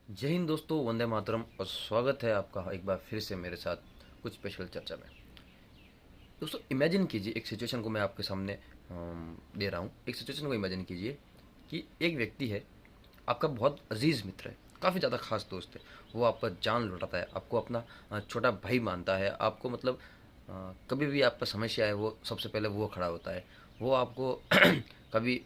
जय हिंद दोस्तों, वंदे मातरम और स्वागत है आपका एक बार फिर से मेरे साथ कुछ स्पेशल चर्चा में। दोस्तों इमेजिन कीजिए, एक सिचुएशन को मैं आपके सामने दे रहा हूँ। एक सिचुएशन को इमेजिन कीजिए कि एक व्यक्ति है, आपका बहुत अजीज़ मित्र है, काफ़ी ज़्यादा खास दोस्त है। वो आपका जान लुटाता है, आपको अपना छोटा भाई मानता है, आपको मतलब कभी भी आपका समस्या है वो सबसे पहले वो खड़ा होता है। वो आपको कभी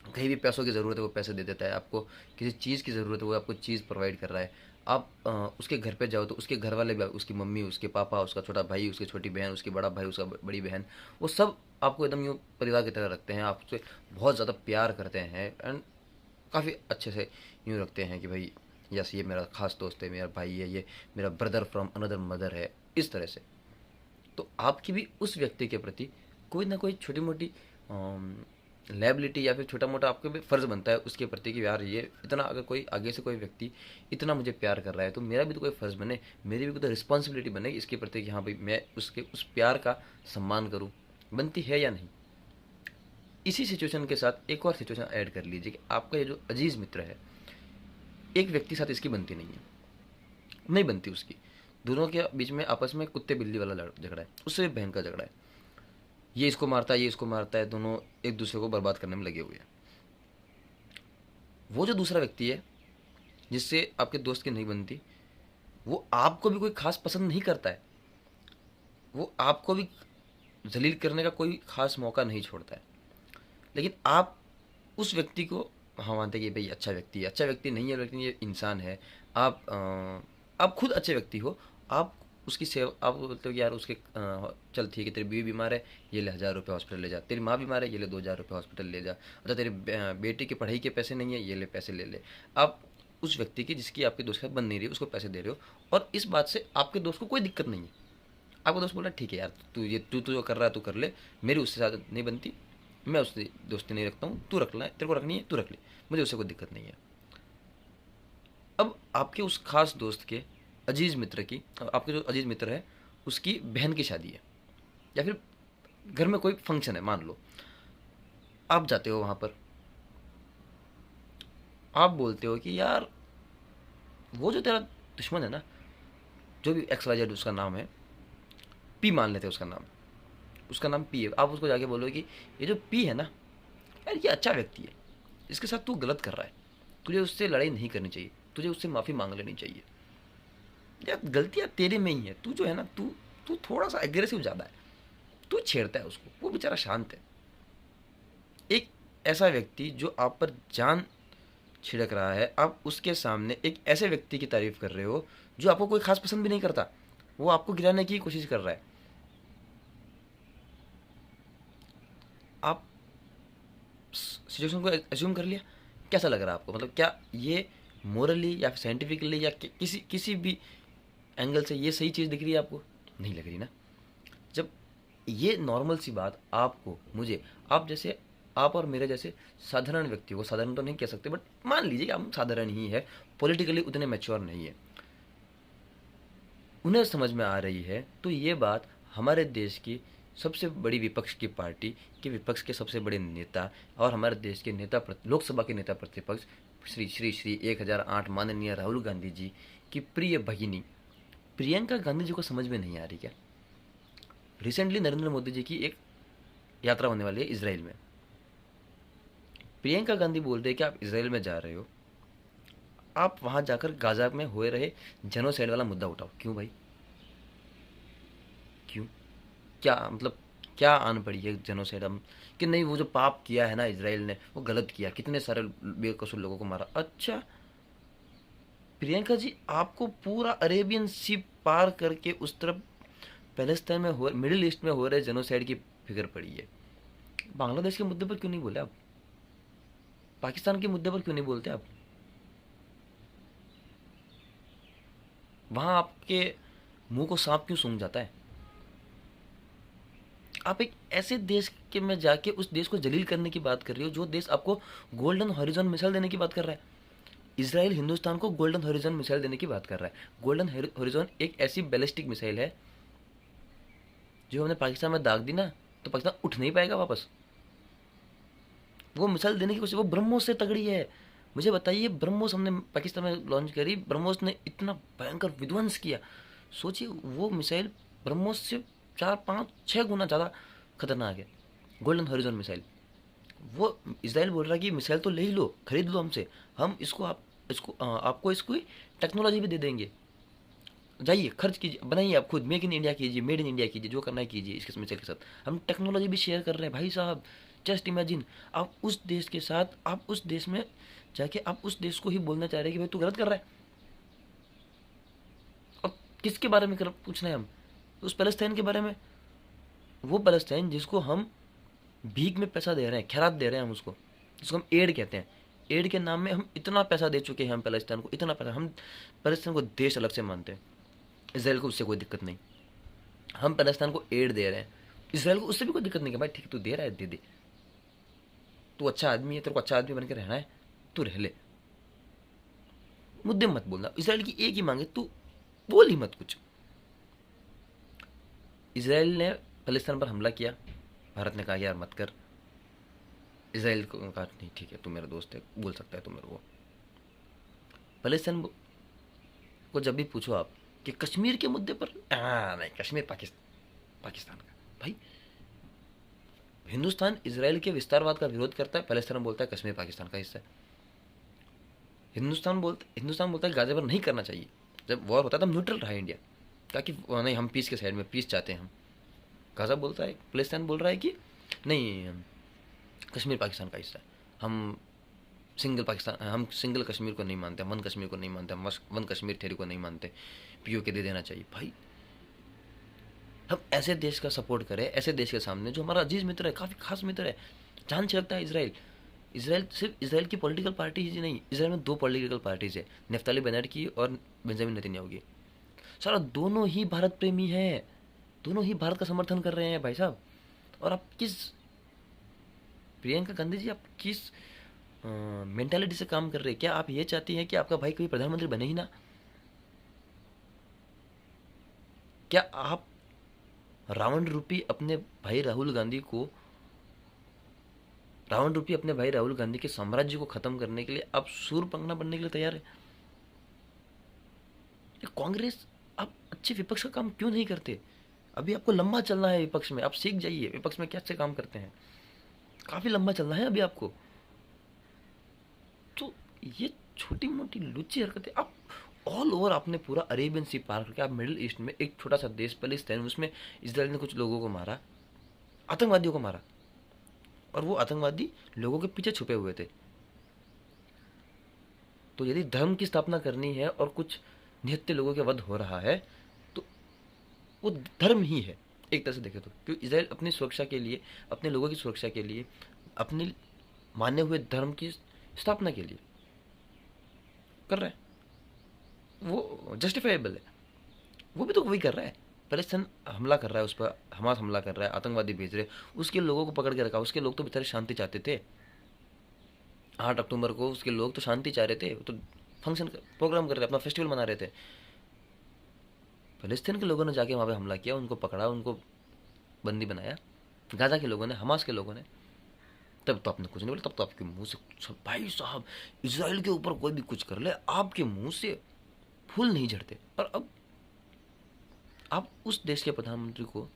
कहीं भी पैसों की ज़रूरत है वो पैसे दे देता है, आपको किसी चीज़ की ज़रूरत है वो आपको चीज़ प्रोवाइड कर रहा है। आप उसके घर पे जाओ तो उसके घर वाले भी, उसकी मम्मी, उसके पापा, उसका छोटा भाई, उसकी छोटी बहन, उसकी बड़ा भाई, उसका बड़ी बहन, वो सब आपको एकदम यूँ परिवार की तरह रखते हैं, आपसे बहुत ज़्यादा प्यार करते हैं एंड काफ़ी अच्छे से यूँ रखते हैं कि भाई यस ये मेरा खास दोस्त है, मेरा भाई है, ये मेरा ब्रदर फ्रॉम अनदर मदर है, इस तरह से। तो आपकी भी उस व्यक्ति के प्रति कोई ना कोई छोटी मोटी लायबिलिटी या फिर छोटा मोटा आपके भी फ़र्ज़ बनता है उसके प्रति कि यार ये इतना, अगर कोई आगे से कोई व्यक्ति इतना मुझे प्यार कर रहा है तो मेरा भी तो कोई फ़र्ज़ बने, मेरी भी कोई तो रिस्पॉन्सिबिलिटी बने इसके प्रति कि हाँ भाई मैं उसके उस प्यार का सम्मान करूँ। बनती है या नहीं? इसी सिचुएशन के साथ एक और सिचुएशन ऐड कर लीजिए कि आपका ये जो अजीज़ मित्र है, एक व्यक्ति के साथ इसकी बनती नहीं है, नहीं बनती उसकी। दोनों के बीच में आपस में कुत्ते बिल्ली वाला झगड़ा है, उससे भी बहन का झगड़ा है। ये इसको मारता है, ये इसको मारता है, दोनों एक दूसरे को बर्बाद करने में लगे हुए हैं। वो जो दूसरा व्यक्ति है जिससे आपके दोस्त की नहीं बनती, वो आपको भी कोई खास पसंद नहीं करता है, वो आपको भी जलील करने का कोई खास मौका नहीं छोड़ता है। लेकिन आप उस व्यक्ति को हाँ मानते हैं कि भाई अच्छा व्यक्ति है, अच्छा व्यक्ति नहीं है लेकिन ये इंसान है। आप खुद अच्छे व्यक्ति हो, आप उसकी सेवा, आप बोलते हो कि यार उसके चल ठीक है, तेरी बीवी बीमार है, ये ले 1,000 रुपये हॉस्पिटल ले जा, तेरी माँ बीमार है, ये ले 2,000 रुपये हॉस्पिटल ले जा, अच्छा तेरी बेटी की पढ़ाई के पैसे नहीं है, ये ले पैसे ले ले। आप उस व्यक्ति की जिसकी आपके दोस्त के साथ बन नहीं रही उसको पैसे दे रहे हो, और इस बात से आपके दोस्त को कोई दिक्कत नहीं है। आपका दोस्त बोल रहा है ठीक है यार, तू जो कर रहा है तू कर ले, मेरी उससे ज़्यादा नहीं बनती, मैं उससे दोस्ती नहीं रखता हूँ, तू रख ले, तेरे को रखनी है तू रख ले, मुझे उससे कोई दिक्कत नहीं है। अब आपके उस खास दोस्त के अजीज़ मित्र की, आपके जो अजीज़ मित्र है उसकी बहन की शादी है, या फिर घर में कोई फंक्शन है, मान लो आप जाते हो वहाँ पर, आप बोलते हो कि यार वो जो तेरा दुश्मन है ना, जो भी एक्स वाई जेड उसका नाम है, पी मान लेते हैं उसका नाम, उसका नाम पी है, आप उसको जाके बोलो कि ये जो पी है ना यार, ये अच्छा व्यक्ति है, इसके साथ तू गलत कर रहा है, तुझे उससे लड़ाई नहीं करनी चाहिए, तुझे उससे माफ़ी मांग लेनी चाहिए, यार गलतियाँ तेरे में ही है, तू जो है ना, तू तू थोड़ा सा एग्रेसिव ज़्यादा है, तू छेड़ता है उसको, वो बेचारा शांत है। एक ऐसा व्यक्ति जो आप पर जान छिड़क रहा है, आप उसके सामने एक ऐसे व्यक्ति की तारीफ कर रहे हो जो आपको कोई खास पसंद भी नहीं करता, वो आपको गिराने की कोशिश कर रहा है। आप सिचुएशन को एज्यूम कर लिया, कैसा लग रहा है आपको? मतलब क्या ये मोरली या फिर साइंटिफिकली या किसी किसी भी एंगल से ये सही चीज़ दिख रही है आपको? नहीं लग रही ना। जब ये नॉर्मल सी बात आपको, मुझे, आप जैसे, आप और मेरे जैसे साधारण व्यक्ति को, साधारण तो नहीं कह सकते बट मान लीजिए कि हम साधारण ही है, पॉलिटिकली उतने मैच्योर नहीं है, उन्हें समझ में आ रही है, तो ये बात हमारे देश की सबसे बड़ी विपक्ष की पार्टी के विपक्ष के सबसे बड़े नेता और हमारे देश के नेता, लोकसभा के नेता प्रतिपक्ष श्री श्री श्री 1008 माननीय राहुल गांधी जी की प्रिय भगिनी प्रियंका गांधी जी को समझ में नहीं आ रही क्या? रिसेंटली नरेंद्र मोदी जी की एक यात्रा होने वाली है इसराइल में। प्रियंका गांधी बोल रही है कि आप इसराइल में जा रहे हो, आप वहां जाकर गाजा में हो रहे जेनोसाइड वाला मुद्दा उठाओ। क्यों भाई, क्यों? क्या मतलब, क्या आन पड़ी है जेनोसाइड हम, कि नहीं वो जो पाप किया है ना इसराइल ने वो गलत किया, कितने सारे बेकसूर लोगों को मारा। अच्छा प्रियंका जी, आपको पूरा अरेबियन सी पार करके उस तरफ पैलेस्टाइन में हो, मिडिल ईस्ट में हो रहे जेनोसाइड की फिक्र पड़ी है, बांग्लादेश के मुद्दे पर क्यों नहीं बोले आप? पाकिस्तान के मुद्दे पर क्यों नहीं बोलते आप? वहां आपके मुंह को सांप क्यों सूंघ जाता है? आप एक ऐसे देश के में जाके उस देश को जलील करने की बात कर रही हो जो देश आपको गोल्डन हॉरिजॉन मिसाइल देने की बात कर रहा है। इसराइल हिंदुस्तान को गोल्डन हॉरिजॉन मिसाइल देने की बात कर रहा है। गोल्डन हॉरिजॉन एक ऐसी बैलिस्टिक मिसाइल है जो हमने पाकिस्तान में दाग दी ना, तो पाकिस्तान उठ नहीं पाएगा वापस। वो मिसाइल देने की कोशिश, वो ब्रह्मोस से तगड़ी है, मुझे बताइए, ब्रह्मोस हमने पाकिस्तान में लॉन्च करी, ब्रह्मोस ने इतना भयंकर विध्वंस किया। सोचिए वो मिसाइल ब्रह्मोस से 4 5 6 गुना ज़्यादा खतरनाक है। गोल्डन हॉरिजॉन मिसाइल, वो इसराइल बोल रहा है कि मिसाइल तो ले ही लो, खरीद लो हमसे, हम आपको इसको टेक्नोलॉजी भी दे देंगे, जाइए खर्च कीजिए, बनाइए आप खुद, मेक इन इंडिया कीजिए, मेड इन इंडिया कीजिए, जो करना है कीजिए इसके मिसाइल के साथ, हम टेक्नोलॉजी भी शेयर कर रहे हैं भाई साहब। जस्ट इमेजिन, आप उस देश के साथ, आप उस देश में जाके आप उस देश को ही बोलना चाह रहे हैं कि भाई तू गलत कर रहा है। और किसके बारे में पूछना है हम? उस पैलेस्टाइन के बारे में, वो पैलेस्टाइन जिसको हम भीख में पैसा दे रहे हैं, खैरात दे रहे हैं हम उसको, जिसको हम एड कहते हैं। एड के नाम में हम इतना पैसा दे चुके हैं, हम पैलेस्टाइन को इतना पैसा, हम पैलेस्टाइन को देश अलग से मानते हैं। इसराइल को उससे कोई दिक्कत नहीं, हम पैलेस्टाइन को एड दे रहे हैं, इसराइल को उससे भी कोई दिक्कत नहीं कि भाई ठीक है तू दे रहा है दे दे, तू अच्छा आदमी है, तेरे को अच्छा आदमी बन के रहना है, तू रह ले, मुद्दे मत बोलना। इसराइल की एक ही मांग है, तू बोल ही मत कुछ। इसराइल ने पैलेस्टाइन पर हमला किया, भारत ने कहा यार मत कर, इसराइल को कहा नहीं ठीक है तू मेरा दोस्त है, बोल सकता है तू मेरे को। पैलेस्टाइन को जब भी पूछो आप कि कश्मीर के मुद्दे पर, नहीं कश्मीर पाकिस्तान का, भाई हिंदुस्तान इसराइल के विस्तारवाद का विरोध करता है, पैलेस्टाइन बोलता है कश्मीर पाकिस्तान का हिस्सा है। हिंदुस्तान बोलता है गाजा पर नहीं करना चाहिए, जब वॉर होता है तब न्यूट्रल रहा इंडिया, कहा कि नहीं हम पीस के साइड में, पीस चाहते हैं हम। गाजा बोलता है, पैलेस्टाइन बोल रहा है कि नहीं कश्मीर पाकिस्तान का हिस्सा है, हम हम सिंगल कश्मीर को नहीं मानते, वन कश्मीर को नहीं मानते, हम वन कश्मीर थ्योरी को नहीं मानते, पीओके दे देना चाहिए। भाई हम ऐसे देश का सपोर्ट करें, ऐसे देश के सामने जो हमारा अजीज मित्र है, काफ़ी खास मित्र है, जान छिड़कता है इसराइल। इसराइल सिर्फ इसराइल की पॉलिटिकल पार्टी ही नहीं, इसराइल में 2 पॉलिटिकल पार्टीज है, नेफ्ताली बेनेट की और बेंजामिन नेतन्याहू की। सारा दोनों ही भारत प्रेमी हैं, दोनों ही भारत का समर्थन कर रहे हैं भाई साहब। और आप किस, प्रियंका गांधी जी, आप किस मेंटालिटी से काम कर रहे हैं? क्या आप ये चाहती हैं कि आपका भाई कभी प्रधानमंत्री बने ही ना? क्या आप रावण रूपी अपने भाई राहुल गांधी को, रावण रूपी अपने भाई राहुल गांधी के साम्राज्य को खत्म करने के लिए आप सूरपंखा बनने के लिए तैयार है? कांग्रेस, आप अच्छे विपक्ष का काम क्यों नहीं करते? अभी आपको लंबा चलना है विपक्ष में, आप सीख जाइए विपक्ष में कैसे काम करते हैं, काफी लंबा चलना है अभी आपको। तो ये छोटी मोटी लुच्ची हरकतें आप ऑल ओवर, आपने पूरा अरेबियन सी पार करके आप मिडिल ईस्ट में एक छोटा सा देश पैलेस्टाइन, उसमें इसराइल ने कुछ लोगों को मारा, आतंकवादियों को मारा, और वो आतंकवादी लोगों के पीछे छुपे हुए थे। तो यदि धर्म की स्थापना करनी है और कुछ निहत्थे लोगों के वध हो रहा है, तो वो धर्म ही है एक तरह से देखे तो, क्योंकि इसराइल अपनी सुरक्षा के लिए, अपने लोगों की सुरक्षा के लिए, अपने माने हुए धर्म की स्थापना के लिए कर रहा है, वो जस्टिफाइबल है। वो भी तो वही कर रहा है, पैलेस्टाइन हमला कर रहा है, उस पर हमास हमला कर रहा है, आतंकवादी भेज रहे, उसके लोगों को पकड़ के रखा। उसके लोग तो बेचारे शांति चाहते थे, 8 अक्टूबर को उसके लोग तो शांति चाह रहे थे, वो तो फंक्शन प्रोग्राम कर रहे थे, अपना फेस्टिवल मना रहे थे। फलस्तीन के लोगों ने जाके वहाँ पे हमला किया, उनको पकड़ा, उनको बंदी बनाया, गाजा के लोगों ने, हमास के लोगों ने। तब तो आपने कुछ नहीं बोला, तब तो आपके मुंह से, भाई साहब इसराइल के ऊपर कोई भी कुछ कर ले, आपके मुंह से फूल नहीं झड़ते। और अब आप उस देश के प्रधानमंत्री को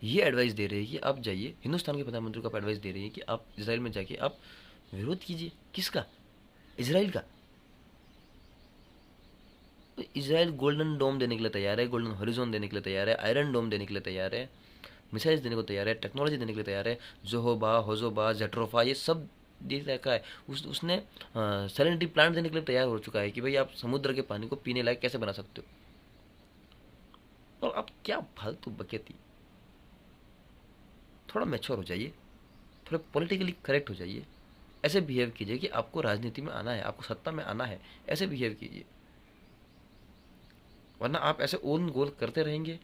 ये एडवाइस दे रहे हैं कि आप जाइए, हिंदुस्तान के प्रधानमंत्री को आप एडवाइस दे रही है कि आप इसराइल में जाके आप विरोध कीजिए। किसका? इसराइल का। तो इसराइल गोल्डन डोम देने के लिए तैयार है, गोल्डन हॉरिजॉन देने के लिए तैयार है, आयरन डोम देने के लिए तैयार है, मिसाइल्स देने को तैयार है, टेक्नोलॉजी देने के लिए तैयार है, जोहोबा, होजोबा, जेट्रोफा, ये सब दे रखा है। उसने सैलिनिटी प्लांट देने के लिए तैयार हो चुका है कि भाई आप समुद्र के पानी को पीने लायक कैसे बना सकते हो। और आप क्या फालतू बकेती, थोड़ा मैच्योर हो जाइए, थोड़ा पॉलिटिकली करेक्ट हो जाइए, ऐसे बिहेव कीजिए कि आपको राजनीति में आना है, आपको सत्ता में आना है, ऐसे बिहेव कीजिए। वरना आप ऐसे ओन गोल करते रहेंगे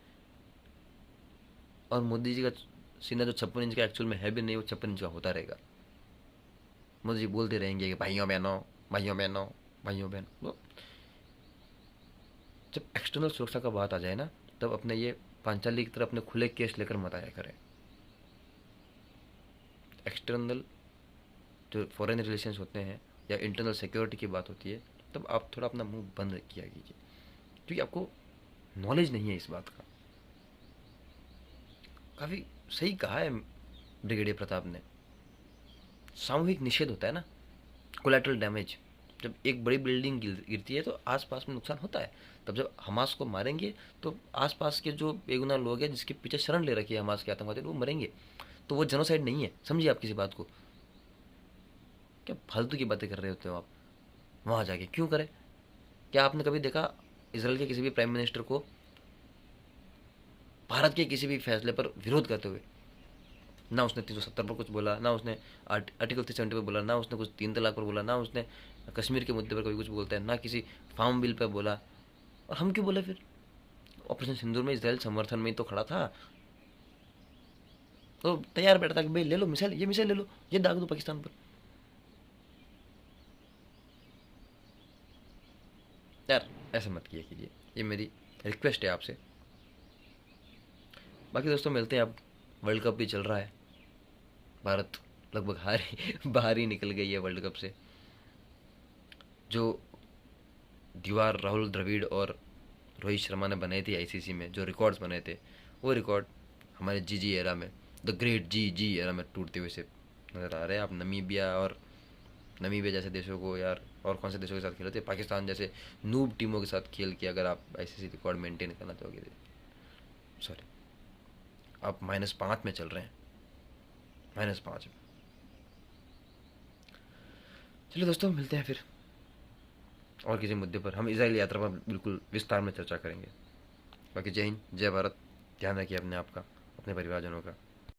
और मोदी जी का सीना जो 56 इंच का एक्चुअल में है भी नहीं, वो 56 इंच का होता रहेगा। मोदी जी बोलते रहेंगे कि भाइयों बहनों, भाइयों बहनों, भाइयों बहनों। जब एक्सटर्नल सुरक्षा का बात आ जाए ना, तब अपने ये पांचाली की तरह अपने खुले केस लेकर मत आया करें। एक्सटर्नल जो फॉरेन रिलेशंस होते हैं या इंटरनल सिक्योरिटी की बात होती है, तब आप थोड़ा अपना मुंह बंद किया कीजिए, क्योंकि आपको नॉलेज नहीं है इस बात का। काफ़ी सही कहा है ब्रिगेडियर प्रताप ने, सामूहिक निषेध होता है ना, कोलेटरल डैमेज। जब एक बड़ी बिल्डिंग गिरती है तो आसपास में नुकसान होता है। तब जब हमास को मारेंगे तो आसपास के जो बेगुनाह लोग हैं जिसके पीछे शरण ले रखी है हमास के आतंकवादी, वो मरेंगे। तो वो जेनोसाइड नहीं है, समझिए आप किसी बात को। क्या फालतू की बातें कर रहे होते हो आप वहाँ जाके, क्यों करें? क्या आपने कभी देखा इसराइल के किसी भी प्राइम मिनिस्टर को भारत के किसी भी फैसले पर विरोध करते हुए? ना उसने 370 पर कुछ बोला, ना उसने आर्टिकल 370 पर बोला, ना उसने कुछ 3 तलाक पर बोला, ना उसने कश्मीर के मुद्दे पर कभी कुछ बोलता है, ना किसी फार्म बिल पर बोला। और हम क्यों बोले फिर? ऑपरेशन सिंदूर में इसराइल समर्थन में ही तो खड़ा था, तो तैयार बैठा था कि भाई ले लो मिसाइल, ये मिसाइल ले लो, ये दाग दो पाकिस्तान पर। यार ऐसा मत किया कीजिए, ये मेरी रिक्वेस्ट है आपसे। बाकी दोस्तों मिलते हैं, अब वर्ल्ड कप भी चल रहा है, भारत लगभग हार ही बाहर ही निकल गई है वर्ल्ड कप से। जो दीवार राहुल द्रविड़ और रोहित शर्मा ने बनाई थी आईसीसी में, जो रिकॉर्ड्स बने थे, वो रिकॉर्ड हमारे जी जी एरा में, the great G G era में टूटते हुए से नज़र आ रहे हैं। आप नमीबिया जैसे देशों को, यार और कौन से देशों के साथ खेले थे, पाकिस्तान जैसे नूब टीमों के साथ खेल के अगर आप आईसीसी रिकॉर्ड मेंटेन करना चाहोगे, सॉरी, आप -5 में चल रहे हैं, -5 में। चलिए दोस्तों मिलते हैं फिर और किसी मुद्दे पर, हम इजराइल यात्रा पर बिल्कुल विस्तार में चर्चा करेंगे। बाकी जय हिंद, जय भारत। ध्यान रखिए अपने आप का, अपने परिवारजनों का।